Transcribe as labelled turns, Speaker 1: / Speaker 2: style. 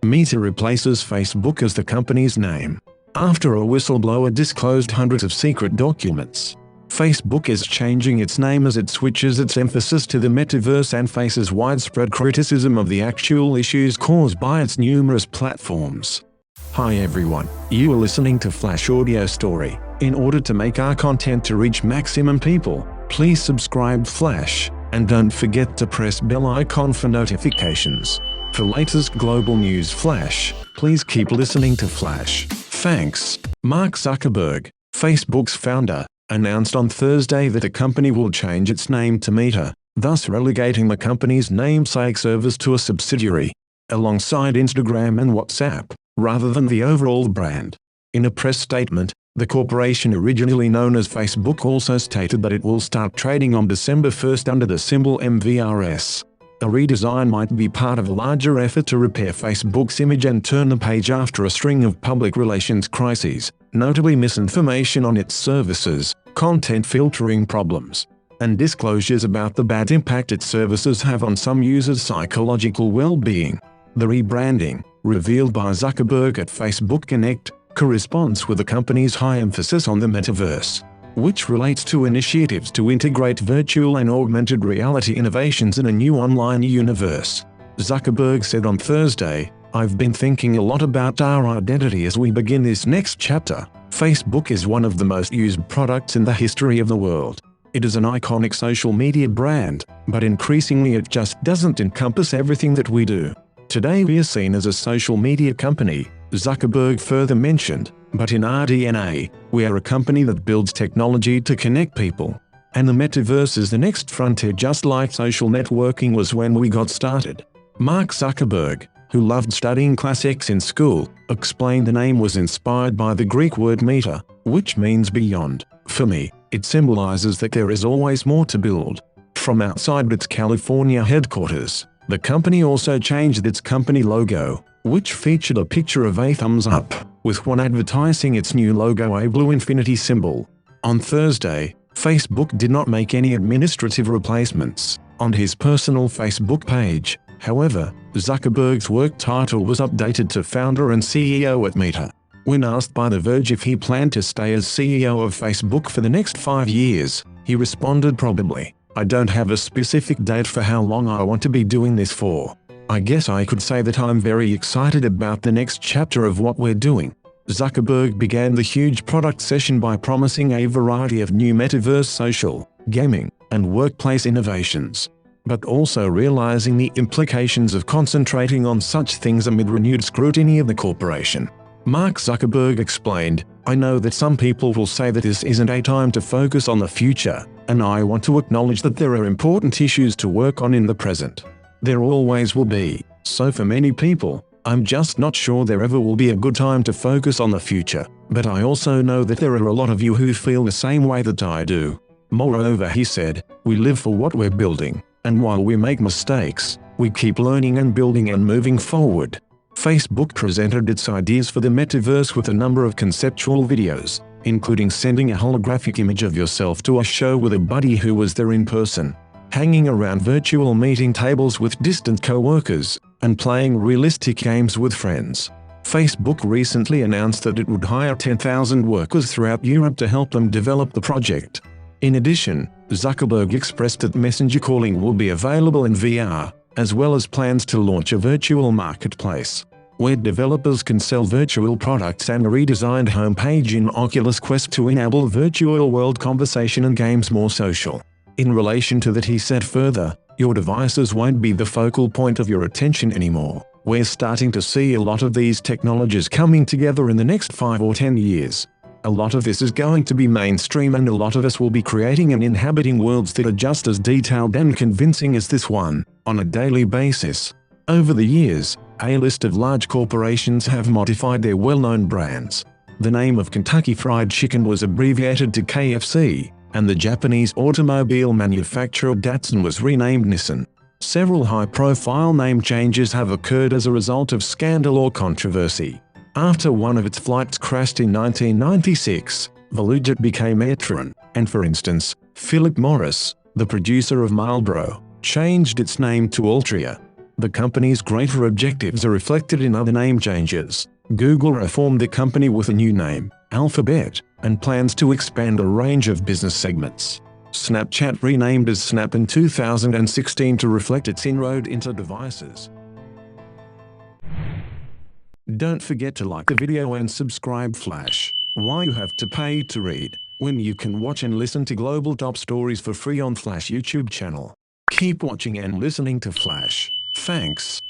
Speaker 1: Meta replaces Facebook as the company's name. After a whistleblower disclosed hundreds of secret documents, Facebook is changing its name as it switches its emphasis to the metaverse and faces widespread criticism of the actual issues caused by its numerous platforms. Hi everyone, you are listening to Flash Audio Story. In order to make our content to reach maximum people, please subscribe Flash, and don't forget to press bell icon for notifications. For latest global news flash, please keep listening to Flash. Thanks. Mark Zuckerberg, Facebook's founder, announced on Thursday that the company will change its name to Meta, thus relegating the company's namesake service to a subsidiary, alongside Instagram and WhatsApp, rather than the overall brand. In a press statement, the corporation originally known as Facebook also stated that it will start trading on December 1st under the symbol MVRS. A redesign might be part of a larger effort to repair Facebook's image and turn the page after a string of public relations crises, notably misinformation on its services, content filtering problems, and disclosures about the bad impact its services have on some users' psychological well-being. The rebranding, revealed by Zuckerberg at Facebook Connect, corresponds with the company's high emphasis on the metaverse, which relates to initiatives to integrate virtual and augmented reality innovations in a new online universe. Zuckerberg said on Thursday, "I've been thinking a lot about our identity as we begin this next chapter. Facebook is one of the most used products in the history of the world. It is an iconic social media brand, but increasingly it just doesn't encompass everything that we do. Today we are seen as a social media company," Zuckerberg further mentioned, "but in our DNA, we are a company that builds technology to connect people. And the metaverse is the next frontier, just like social networking was when we got started." Mark Zuckerberg, who loved studying classics in school, explained the name was inspired by the Greek word meta, which means beyond. "For me, it symbolizes that there is always more to build." From outside its California headquarters, the company also changed its company logo, which featured a picture of a thumbs up, with one advertising its new logo, a blue infinity symbol. On Thursday, Facebook did not make any administrative replacements on his personal Facebook page. However, Zuckerberg's work title was updated to founder and CEO at Meta. When asked by The Verge if he planned to stay as CEO of Facebook for the next 5 years, he responded, "Probably. I don't have a specific date for how long I want to be doing this for. I guess I could say that I'm very excited about the next chapter of what we're doing." Zuckerberg began the huge product session by promising a variety of new metaverse social, gaming, and workplace innovations, but also realizing the implications of concentrating on such things amid renewed scrutiny of the corporation. Mark Zuckerberg explained, "I know that some people will say that this isn't a time to focus on the future, and I want to acknowledge that there are important issues to work on in the present. There always will be, so for many people, I'm just not sure there ever will be a good time to focus on the future, but I also know that there are a lot of you who feel the same way that I do." Moreover, he said, "We live for what we're building, and while we make mistakes, we keep learning and building and moving forward." Facebook presented its ideas for the metaverse with a number of conceptual videos, including sending a holographic image of yourself to a show with a buddy who was there in person, hanging around virtual meeting tables with distant co-workers, and playing realistic games with friends. Facebook recently announced that it would hire 10,000 workers throughout Europe to help them develop the project. In addition, Zuckerberg expressed that messenger calling will be available in VR, as well as plans to launch a virtual marketplace, where developers can sell virtual products, and a redesigned homepage in Oculus Quest to enable virtual world conversation and games more social. In relation to that, he said further, "Your devices won't be the focal point of your attention anymore. We're starting to see a lot of these technologies coming together in the next 5 or 10 years. A lot of this is going to be mainstream, and a lot of us will be creating and inhabiting worlds that are just as detailed and convincing as this one, on a daily basis." Over the years, a list of large corporations have modified their well-known brands. The name of Kentucky Fried Chicken was abbreviated to KFC, and the Japanese automobile manufacturer Datsun was renamed Nissan. Several high-profile name changes have occurred as a result of scandal or controversy. After one of its flights crashed in 1996, Volujet became Airtron, and for instance, Philip Morris, the producer of Marlboro, changed its name to Altria. The company's greater objectives are reflected in other name changes. Google reformed the company with a new name, Alphabet, and plans to expand a range of business segments. Snapchat renamed as Snap in 2016 to reflect its inroad into devices. Don't forget to like the video and subscribe. Flash. Why you have to pay to read, when you can watch and listen to global top stories for free on Flash YouTube channel. Keep watching and listening to Flash. Thanks.